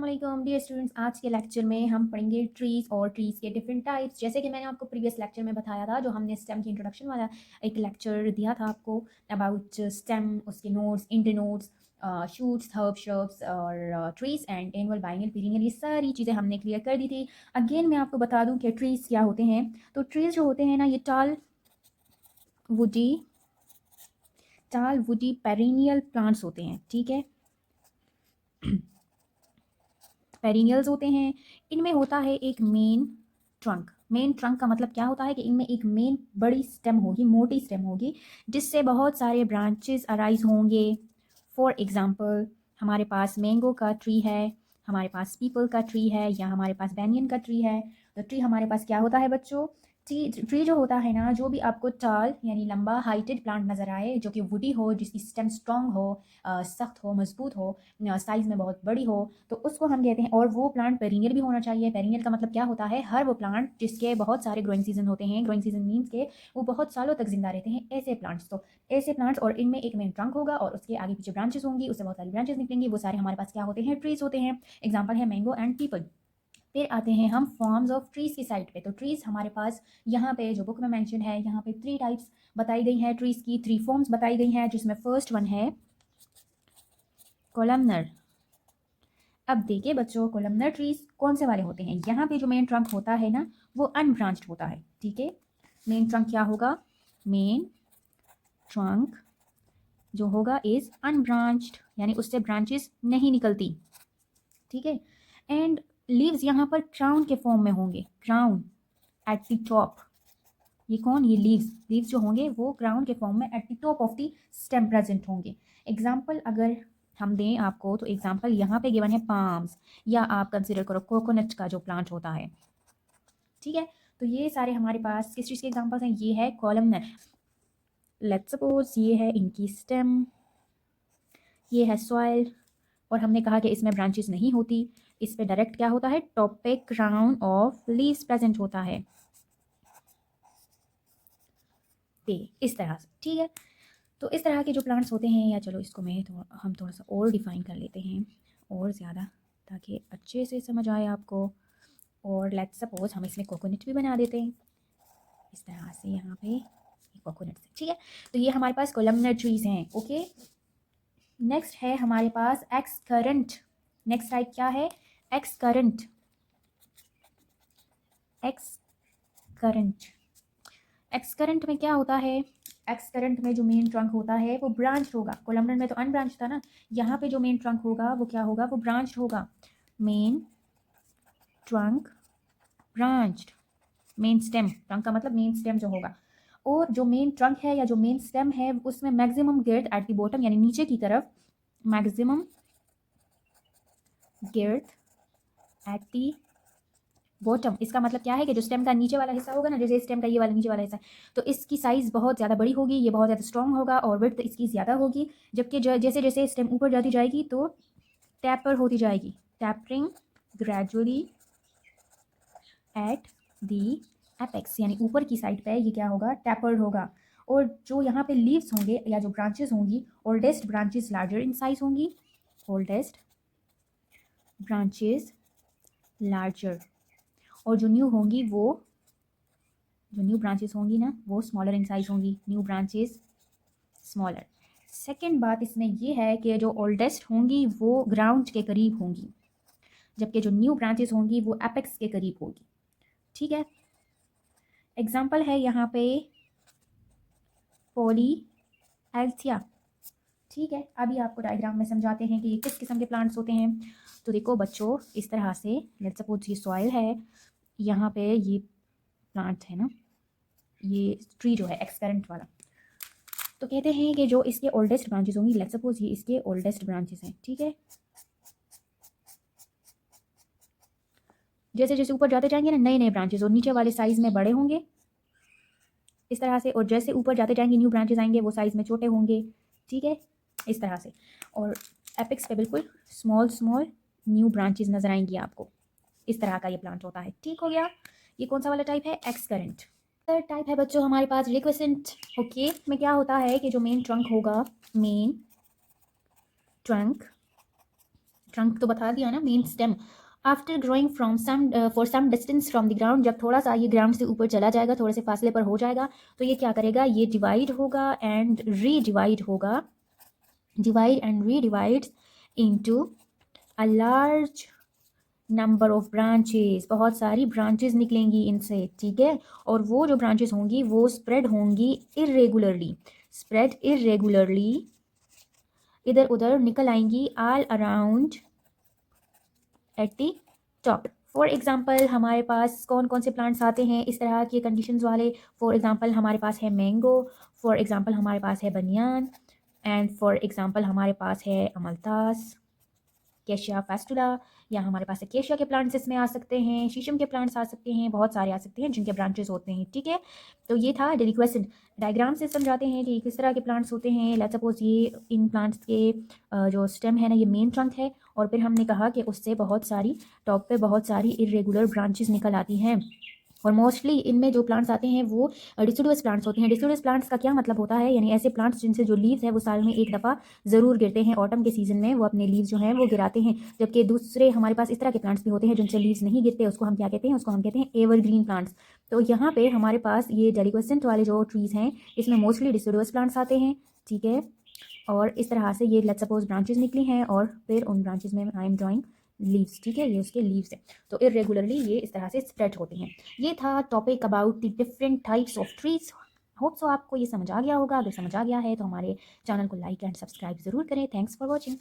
अस्सलाम वालेकुम dear students. आज के लेक्चर में हम पढ़ेंगे ट्रीज़ और ट्रीज़ के डिफरेंट टाइप्स। जैसे कि मैंने आपको प्रीवियस लेक्चर में बताया था, जो हमने स्टेम की इंट्रोडक्शन वाला एक लेक्चर दिया था आपको अबाउट स्टेम, उसके nodes, internodes, shoots, herb, shrubs और ट्रीज एंड एनुअल, बाइनल, पीरियड, ये सारी चीज़ें हमने क्लियर कर दी थी। अगेन मैं आपको बता दूँ कि ट्रीज़ क्या होते हैं। तो ट्रीज़ जो होते हैं ना, ये टाल वुडी पेरिनियल प्लांट्स होते हैं, ठीक है। पेरिनियल्स होते हैं। इनमें होता है एक मेन ट्रंक। मेन ट्रंक का मतलब क्या होता है कि इनमें एक मेन बड़ी स्टेम होगी, मोटी स्टेम होगी, जिससे बहुत सारे ब्रांचेस अराइज होंगे। फॉर एग्जांपल, हमारे पास मैंगो का ट्री है, हमारे पास पीपल का ट्री है, या हमारे पास बैनियन का ट्री है। तो ट्री हमारे पास क्या होता है बच्चों? ट्री जो होता है ना, जो भी आपको टाल यानी लंबा हाइटेड प्लांट नज़र आए, जो कि वुडी हो, जिसकी स्टेम स्ट्रॉन्ग हो, सख्त हो, मजबूत हो, साइज़ में बहुत बड़ी हो, तो उसको हम कहते हैं। और वो प्लांट पेरिनियल भी होना चाहिए। पेरिनियल का मतलब क्या होता है? हर वो प्लांट जिसके बहुत सारे ग्रोइंग सीजन होते हैं। ग्रोइंग सीजन मीन्स के वो बहुत सालों तक जिंदा रहते हैं, ऐसे प्लांट्स। तो ऐसे प्लांट्स, और इनमें एक मेन ट्रंक होगा और उसके आगे पीछे ब्रांचेस होंगी, उससे बहुत सारी ब्रांचेस निकलेंगी। वो सारे हमारे पास क्या होते हैं? ट्रीज होते हैं। एग्जाम्पल है मैंगो एंड पीपल। फिर आते हैं हम फॉर्म्स ऑफ ट्रीज की साइड पे। तो ट्रीज हमारे पास यहाँ पे जो बुक में मेंशन है, यहाँ पे 3 टाइप्स बताई गई हैं ट्रीज की, 3 फॉर्म्स बताई गई हैं, जिसमें फर्स्ट वन है कोलमनर। अब देखिए बच्चों, कोलमनर ट्रीज कौन से वाले होते हैं? यहाँ पे जो मेन ट्रंक होता है ना, वो अनब्रांच्ड होता है, ठीक है। मेन ट्रंक क्या होगा? मेन ट्रंक जो होगा इज अनब्रांच्ड, यानी उससे ब्रांचेस नहीं निकलती, ठीक है। एंड लीव्स यहाँ पर क्राउन के फॉर्म में होंगे, क्राउन एट द टॉप। ये कौन? ये लीव्स जो होंगे वो क्राउन के फॉर्म में at the top of the stem present होंगे। एग्जाम्पल अगर हम दें आपको, तो एग्जाम्पल यहाँ पे गिवन है पाम्स, या आप कंसिडर करो कोकोनट का जो प्लांट होता है, ठीक है। तो ये सारे हमारे पास किस चीज़ के एग्जाम्पल्स हैं? ये है कॉलमनर। लेट्स सपोज ये है इनकी स्टेम, ये है सॉइल, और हमने कहा कि इसमें ब्रांचेस नहीं होती। इस पे डायरेक्ट क्या होता है? टॉप पे क्राउन ऑफ लीव्स प्रेजेंट होता है, इस तरह से, ठीक है। तो इस तरह के जो प्लांट्स होते हैं, या चलो इसको हम थोड़ा सा और डिफ़ाइन कर लेते हैं और ज़्यादा, ताकि अच्छे से समझ आए आपको। और लेट्स सपोज हम इसमें कोकोनट भी बना देते हैं, इस तरह से यहाँ पे कोकोनट से, ठीक है। तो ये हमारे पास कोलमनर ट्रीज हैं, ओके। नेक्स्ट है हमारे पास एक्स करंट। नेक्स्ट टाइप क्या है? X current. X current x current में क्या होता है? एक्स करंट में जो मेन ट्रंक होता है वो ब्रांच होगा। कोलमनर में तो अनब्रांच था ना, यहाँ पे जो मेन ट्रंक होगा वो क्या होगा? वो ब्रांच होगा। Main trunk branched. Main stem, trunk का मतलब मेन स्टेम जो होगा। और जो मेन ट्रंक है या जो मेन स्टेम है, उसमें मैक्सिमम गिर्थ एट द बॉटम, यानी नीचे की तरफ, मैक्सिमम गिर्थ एट द बॉटम। इसका मतलब क्या है कि जो स्टेम का नीचे वाला हिस्सा होगा ना, जैसे स्टेम का ये वाला नीचे वाला हिस्सा, तो इसकी साइज़ बहुत ज़्यादा बड़ी होगी, ये बहुत ज़्यादा स्ट्रॉन्ग होगा, और विड्थ इसकी ज़्यादा होगी। जबकि जैसे जैसे स्टेम ऊपर जाती जाएगी तो टैपर होती जाएगी, tapering gradually at the apex, यानी ऊपर की साइड पे ये क्या होगा? टैपर्ड होगा। और जो यहाँ पे लीव्स होंगे या जो ब्रांचेस होंगी, oldest branches larger in size होंगी, ओल्डेस्ट ब्रांचेस लार्जर, और जो न्यू होंगी जो न्यू ब्रांचेस होंगी ना, वो स्मॉलर इन साइज होंगी। New branches smaller. सेकेंड बात इसमें ये है कि जो ओल्डेस्ट होंगी वो ग्राउंड के करीब होंगी, जबकि जो न्यू ब्रांचेस होंगी वो एपेक्स के करीब होगी, ठीक है। एग्जाम्पल है यहाँ पे पॉली एल्थिया, ठीक है। अभी आपको डायग्राम में समझाते हैं कि ये किस किस्म के प्लांट्स होते हैं। तो देखो बच्चों, इस तरह से लेट्स सपोज ये सॉइल है, यहाँ पे ये प्लांट है ना, ये ट्री जो है एक्सपेरेंट वाला। तो कहते हैं कि जो इसके ओल्डेस्ट ब्रांचेस होंगी, लेट्स सपोज ये इसके ओल्डेस्ट ब्रांचेस हैं, ठीक है। जैसे जैसे ऊपर जाते जाएंगे ना, नए नए ब्रांचेस, और नीचे वाले साइज में बड़े होंगे इस तरह से, और जैसे ऊपर जाते जाएंगे न्यू ब्रांचेस आएंगे, वो साइज में छोटे होंगे, ठीक है, इस तरह से। और एपिक्स पे बिल्कुल स्मॉल स्मॉल न्यू ब्रांचेस नजर आएंगी आपको। इस तरह का ये प्लांट होता है, ठीक हो गया। ये कौन सा वाला टाइप है? X current. थर्ड टाइप है बच्चों हमारे पास रिक्वेसेंट, ओके। में क्या होता है कि जो मेन ट्रंक होगा, मेन ट्रंक ट्रंक तो बता दिया ना, main stem. After growing from some for some distance from the ground, जब थोड़ा सा ये ग्राउंड से ऊपर चला जाएगा, थोड़े से फासले पर हो जाएगा, तो ये क्या करेगा, ये डिवाइड होगा एंड रीडिवाइड होगा, divide and redivides into a large number of branches, बहुत सारी ब्रांचेस निकलेंगी इनसे, ठीक है। और वो जो ब्रांचेस होंगी वो स्प्रेड होंगी इरेगुलरली, स्प्रेड इरेगुलरली, इधर उधर निकल आएंगी, all around at the top. For example हमारे पास कौन कौन से प्लांट्स आते हैं इस तरह के कंडीशंस वाले। फॉर एग्जाम्पल हमारे पास है मैंगो, फॉर एग्जाम्पल हमारे पास है बनियान, एंड फॉर एग्जाम्पल हमारे पास है अमलतास, केशिया फेस्टुला, या हमारे पास केशिया के प्लांट्स इसमें आ सकते हैं, शीशम के प्लांट्स आ सकते हैं, बहुत सारे आ सकते हैं जिनके ब्रांचेस होते हैं, ठीक है। तो ये था डेलिक्वेसेंट। डायग्राम से समझाते हैं कि किस तरह के प्लांट्स होते हैं। लेट्स सपोज ये इन प्लांट्स के जो स्टेम है ना, ये मेन ट्रंक है, और फिर हमने कहा कि उससे बहुत सारी टॉप पे बहुत सारी इरेगुलर ब्रांचेस निकल आती हैं, और मोस्टली इनमें जो प्लांट्स आते हैं वो डिसिडुअस प्लांट्स होते हैं। डिसिडुअस प्लांट्स का क्या मतलब होता है, यानी ऐसे प्लांट्स जिनसे जो लीव्स है वो साल में एक दफ़ा ज़रूर गिरते हैं, ऑटम के सीजन में वो अपने लीव्स जो हैं वो गिराते हैं। जबकि दूसरे हमारे पास इस तरह के प्लांट्स भी होते हैं जिनसे लीव्स नहीं गिरते, उसको हम क्या कहते हैं, उसको हम कहते हैं एवरग्रीन प्लांट्स। तो यहाँ पे हमारे पास ये डेलिक्वेसेंट वाले जो ट्रीज़ हैं इसमें मोस्टली डिसिडुअस प्लांट्स आते हैं, ठीक है। और इस तरह से ये लेट्स सपोज ब्रांचेस निकली हैं, और फिर उन ब्रांचेस में आई एम ड्राइंग लीव्स, ठीक है, ये उसके लीव्स हैं। तो इरेगुलरली ये इस तरह से स्प्रेड होते हैं। ये था topic about the different types of trees. Hope so आपको ये समझ आ गया होगा। अगर समझ आ गया है तो हमारे चैनल को लाइक एंड सब्सक्राइब ज़रूर करें। Thanks for watching.